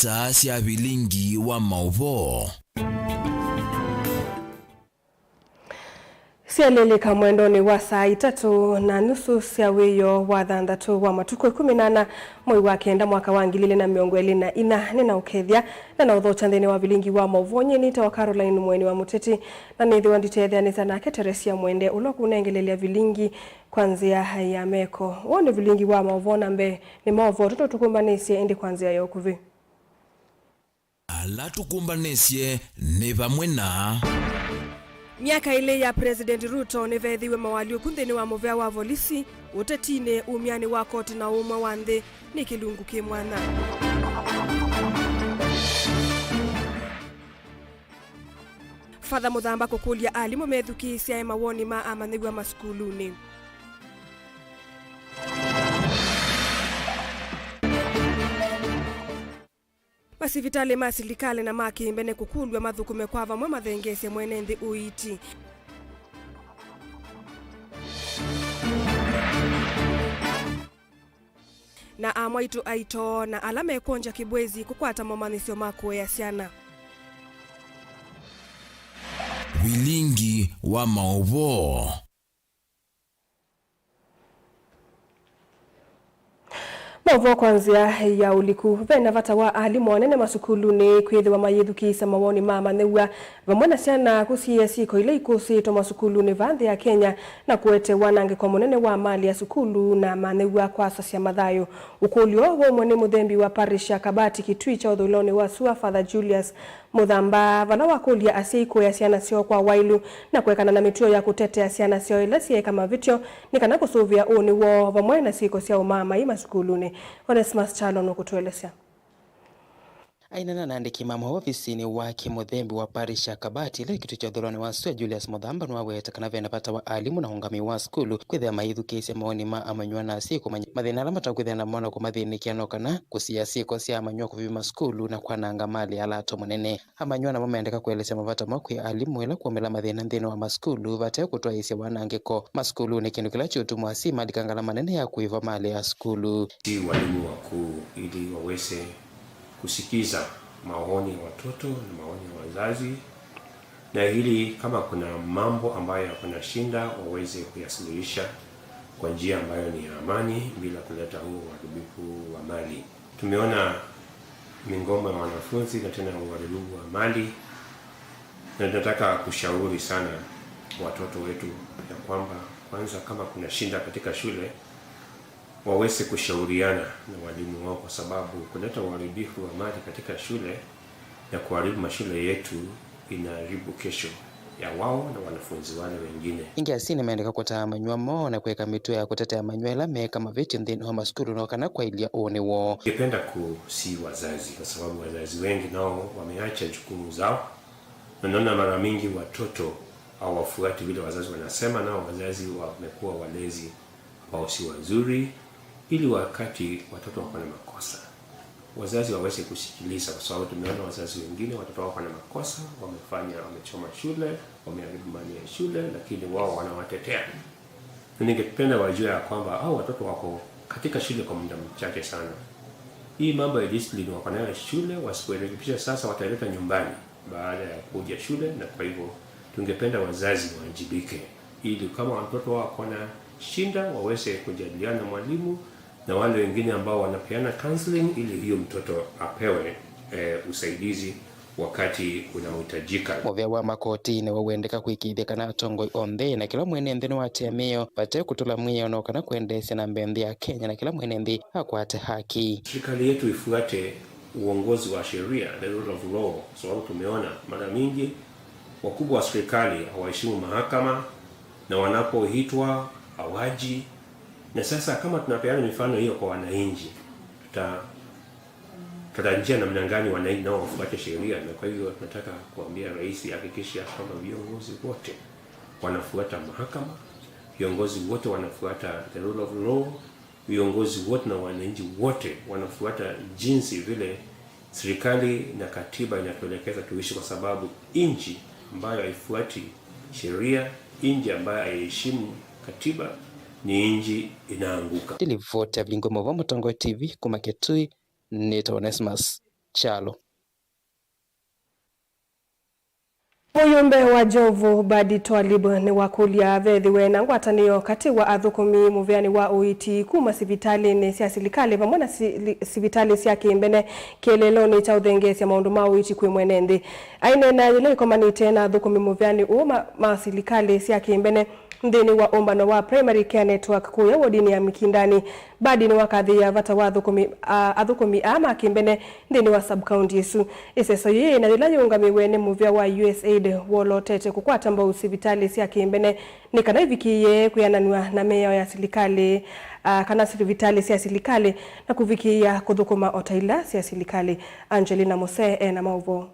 isaa cia bilingi wa maovo. Sialeleka mwendoni wa saa 3:30 cia wiyo wa thanthatu wa matuko 18 mwezi wa kenda mwaka wa 2024 nina ukethia na uthocha nthini wa bilingi wa mauvonye nita wa Caroline Mweni wa Muteti na nithi wa nditethia ni sana Teresia Mwende uloku unengelelea bilingi kwanzia ya meko wone bilingi wa mauvona mbe ni mauvo tukumbanisye indi kwanzia ya ukuvi ala tukumbanisye ni vamwe na miaka ile ya President Ruto nevethiwe mawalio kunthini wa muvea wa volisi utetine umiani wa koti na umwe wa nthi ni kilungu kimwana. Fatha Muthamba kukulia alimu methukisya ya mawoni ma amanigwa maskuluni. Masivitale masilikale na makimbe ne kukulwa mathukume kwa vamwe mathengesye mwene nthi uiti. Na amwaitu aito na alame konja kibwezi kukwata momanisyo mako ya siana. bilingi wa maovo. Mauvo kwanzia ya uliku vena vata wa alimu wanene masukuluni kwithiwa mayithukisa mawoni ma maneua vamwe na ciana kusiia siko ile ikusitwa masukuluni vanthi ya Kenya na kuete wanange kwa munene wa mali ya sukulu na maneua kwasa cia mathayo ukulio wo mwene muthembi wa parish ya Kabati Kitui cha uthuloni wa Sua Father Julius Muthamba vala wakulia asiko ya ciana cio kwa wailu na kwekana na mituo ya kutetea ciana cio ile cie kama vityo nikana kusuvia uni wo vamwe na siko cia umama i masukuluni. Onesmus Chalo no kutuelezea. Aina na andiki mama ofisini wake muthembi wa parish ya Kabati ile kitu cha uthuloni wa Sua Julius Muthamba no aweta kana vena pata wa alimu na ungami wa skulu kwithia maithukisya maoni ma amanywa na siko mathina ala matakwithia na mwana kumathinikiano kana kusia siko cia amanywa kuvima skulu na kwananga mali alato munene amanywa na mameendeka kuelezea mavata makwi alimu ila kuomela mathina nthini wa maskulu vate kutwaisya wanangiko maskulu ni kindu kila chutumwa si madikangala manene ya kuiva mali ya skulu si walimu wakuu ili waweze kusikiza maoni ya watoto na maoni ya wazazi na hili kama kuna mambo ambayo kuna shinda waweze kuyasuluhisha kwa njia ambayo ni amani bila kuleta huo uharibifu wa mali. Tumeona mingoma ya wanafunzi na tena uharibifu wa mali na tunataka kushauri sana watoto wetu ya kwamba kwanza kama kuna shinda katika shule waweze kushauriana na walimu wao kwa sababu kuleta uharibifu wa mali katika shule na kuharibu mashule yetu inaharibu kesho ya wao na wanafunzi wale wengine. Ingia sini maendeka kuta amanywa mo na kuweka mituo ya kutetea manywa ila meka maviti nthini wa maskulu na wakana kwa ilia uone wo. Ningependa kusi wazazi kwa sababu wazazi wengi nao wameacha jukumu zao. Na naona mara mingi watoto hawafuati vile wazazi wanasema nao wazazi wamekuwa walezi ambao si wazuri. Ili wakati watoto wako na makosa wazazi waweze kusikiliza kwa sababu tumeona wazazi wengine watoto wako na makosa wamechoma shule wameharibu mali ya shule lakini wao wanawatetea. Ningependa wajue ya kwamba hao watoto wako katika shule kwa muda mchache sana. Hii mambo ya discipline wako nayo shule wasiporekebisha sasa wataleta nyumbani baada ya kuja shule na kwa hivyo tungependa wazazi wajibike ili kama watoto wako na shinda waweze kujadiliana na mwalimu na wale wengine ambao wanapeana counseling ili hiyo mtoto apewe usaidizi wakati unahitajika. Muvea wa makoti ne wawendeka kuikithia kana tongo onthe na kila mwene nthini wa temeo pate kutula mwiyo no kana kuendesha na mbendi ya Kenya na kila mwene nthi akwate haki. Serikali yetu ifuate uongozi wa sheria, the rule of law, sababu tumeona mara mingi wakubwa wa serikali hawaheshimu mahakama na wanapoitwa hawaji. Na sasa kama tunapeana mifano hiyo kwa wananchi tutarajia namna gani wananchi nao wafuate sheria? Na kwa hivyo tunataka kuambia rais hakikisha kwamba viongozi wote wanafuata mahakama, viongozi wote wanafuata the rule of law, viongozi wote na wananchi wote wanafuata jinsi vile serikali na katiba inatuelekeza tuishi kwa sababu nchi ambayo haifuati sheria, nchi ambayo haiheshimu katiba ni nchi inaanguka. Tilivota Vingomo wa Mutongo TV kumaketui nito Onesmus Chalo. Muyumbe wa Jomvu Badi Twalib ni wakulia vethiwe na ngwatanio kati wa athukumi muveani wa uiti kuma sivitali ni cia silikali vamwe na sivitali cia kimbene kieleloni cha uthengesia maundu ma uiti kwi mwene nthi. Aine na yile ikomanite na athukumi muveani ma silikali cia kimbene ndini wa umbano wa Primary Care Network kuya wodini ya Mikindani. Badi ni wakathi ya vata wa athukumi ama kimbene ndini wa sub-county isu. Iseso yeye na yila yungamiwe ni muvea wa USAID wolotete kukwata mbao sivitali cia kimbene ni kana ivikiye kuyananua na meya ya silikali kana sivitali cia silikali na kuvikia kuthukuma otaila cia silikali. Angelina Mose na mauvo.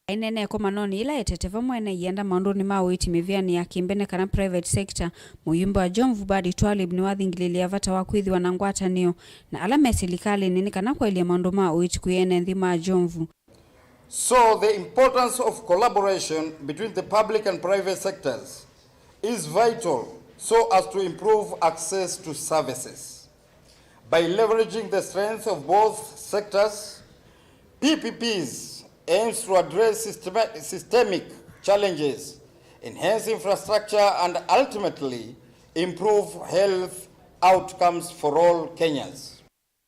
Ainene kwa manoni ila eteteva mwene yenda maundoni ma uiti miviani ya kimbene kana private sector. Muyumbe wa Jomvu Badi Twalib ni wathingililia vata wa kuithiwa na ngwatanio na alama ya silikali nini kana kwa ilia maundu ma uiti kuyene nthima Jomvu. So the importance of collaboration between the public and private sectors is vital so as to improve access to services. By leveraging the strength of both sectors, PPPs aims to address systemic challenges, enhance infrastructure, and ultimately improve health outcomes for all Kenyans.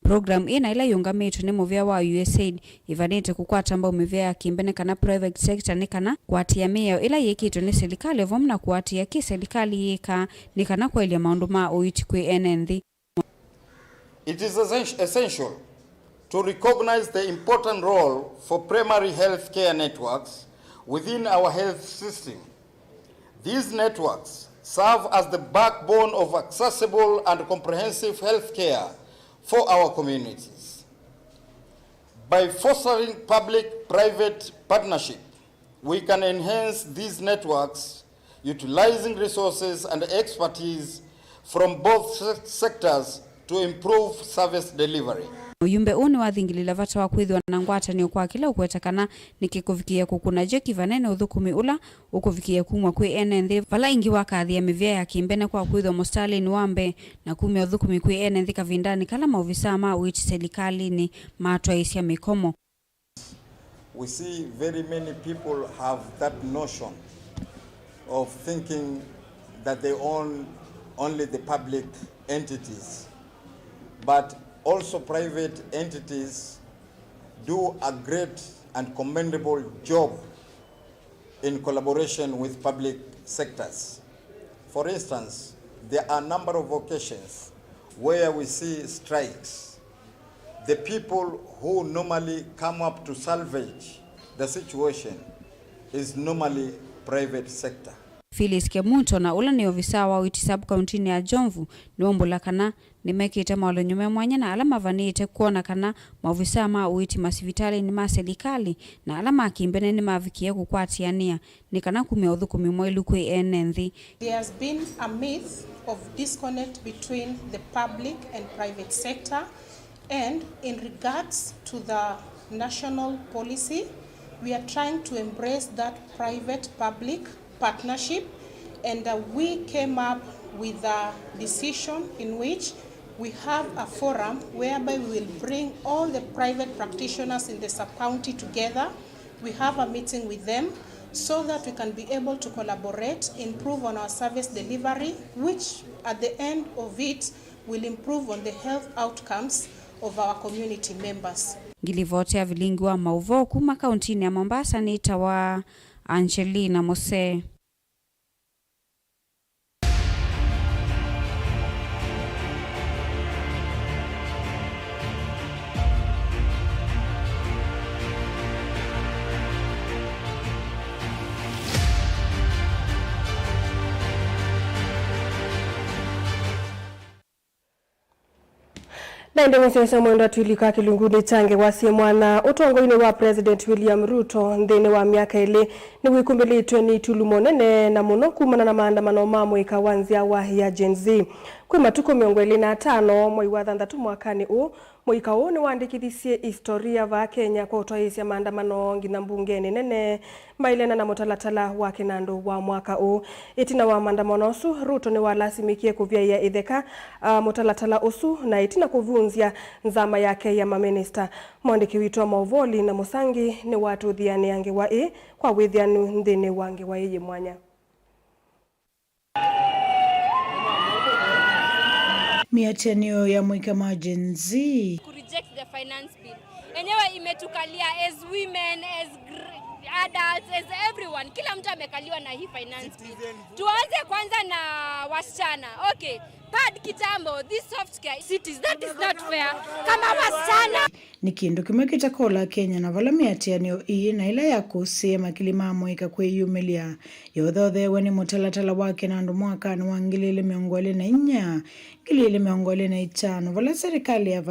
Program ina ila yungamitu ni muvea wa USAID ivanite kukwata mbao mivea ya kimbene kana private sector ni kana kuatia meo ila yekitu ni serikali vomna kuatia ki serikali yeka ni kana kwa ilia maundu ma uiti kwe NND. It is essential to recognize the important role for primary health care networks within our health system. These networks serve as the backbone of accessible and comprehensive health care for our communities. By fostering public-private partnership, we can enhance these networks, utilizing resources and expertise from both sectors to improve service delivery. Muyumbe uni wathingilila vata wa kuithiwa na ngwatanio kwa kila ukwetakana nikikuvikia kukuna jeki vanene uthukumi ula ukuvikia kumwa kwi NND vala ingi wakathia mivea ya kimbene kwa kuithiwa Mustalin Wambe na kumia uthukumi kwi NND kavindani kala maofisa ma uiti serikali ni matwaisia mikomo. We see very many people have that notion of thinking that they own only the public entities, but also private entities do a great and commendable job in collaboration with public sectors. For instance, there are a number of occasions where we see strikes. The people who normally come up to salvage the situation is normally private sector. Phyllis Kemunto na ula ni ofisa wa uiti sub-county ya Jomvu ni ombula kana nimekite mawalo nyume mwanya na alama vanite kuona kana maofisa ma uiti masivitali ni maserikali na alama kimbene ni mavikia kukwatiania ni kana kumia uthukumi mwailu kwe NND. There has been a myth of disconnect between the public and private sector, and in regards to the national policy, we are trying to embrace that private-public partnership, and we came up with a decision in which we have a forum whereby we will bring all the private practitioners in the sub-county together. We have a meeting with them so that we can be able to collaborate, improve on our service delivery, which at the end of it will improve on the health outcomes of our community members. Ngilivotea vilingi wa mauvo kuma kauntini ya Mombasa ni itawa Angelina Mose. Naende mwisesa mwendo atulika kilunguni change wasie mwana utongoini wa President William Ruto ndene wa miaka ile ni wikumbilitwe ni tulumonene na muno kumana na maandamano mamwe kawanzia wa ya Gen Z. kwi matuko 25 mwai wa thanthatu mwakani u muika u ni wandikithisie historia va Kenya kwa utwaisya maandamano ngina mbungeni nene mailena na mutalatala wa kinando wa mwaka u. Itina wa maandamano usu Ruto ni walasimikie kuvyaia itheka mutalatala usu na itina kuvunzia nzama yake ya maminista. Mwandiki witu wa mauvoli na Musangi ni watu thiani yangi wa kwa withianu nthini wangi wa mwanya. Miatenio ya mwika majenzi to reject the finance bill. Enyewe imetukalia as women, as adults, as everyone. Kila mtu amekaliwa na hii finance bill. Tuanze kwanza na wasichana. Okay, pad kitambo, this soft care cities, that is not fair. Kama wasichana ni kindu kimwe kitakola Kenya na vala miatenio ii na ila ya kusema kilima mwika kwe yumilia yothe weni mutalatala wake na andu mwaka ni wangilile miongole na inya ngilile miongole na itano vala serikali ya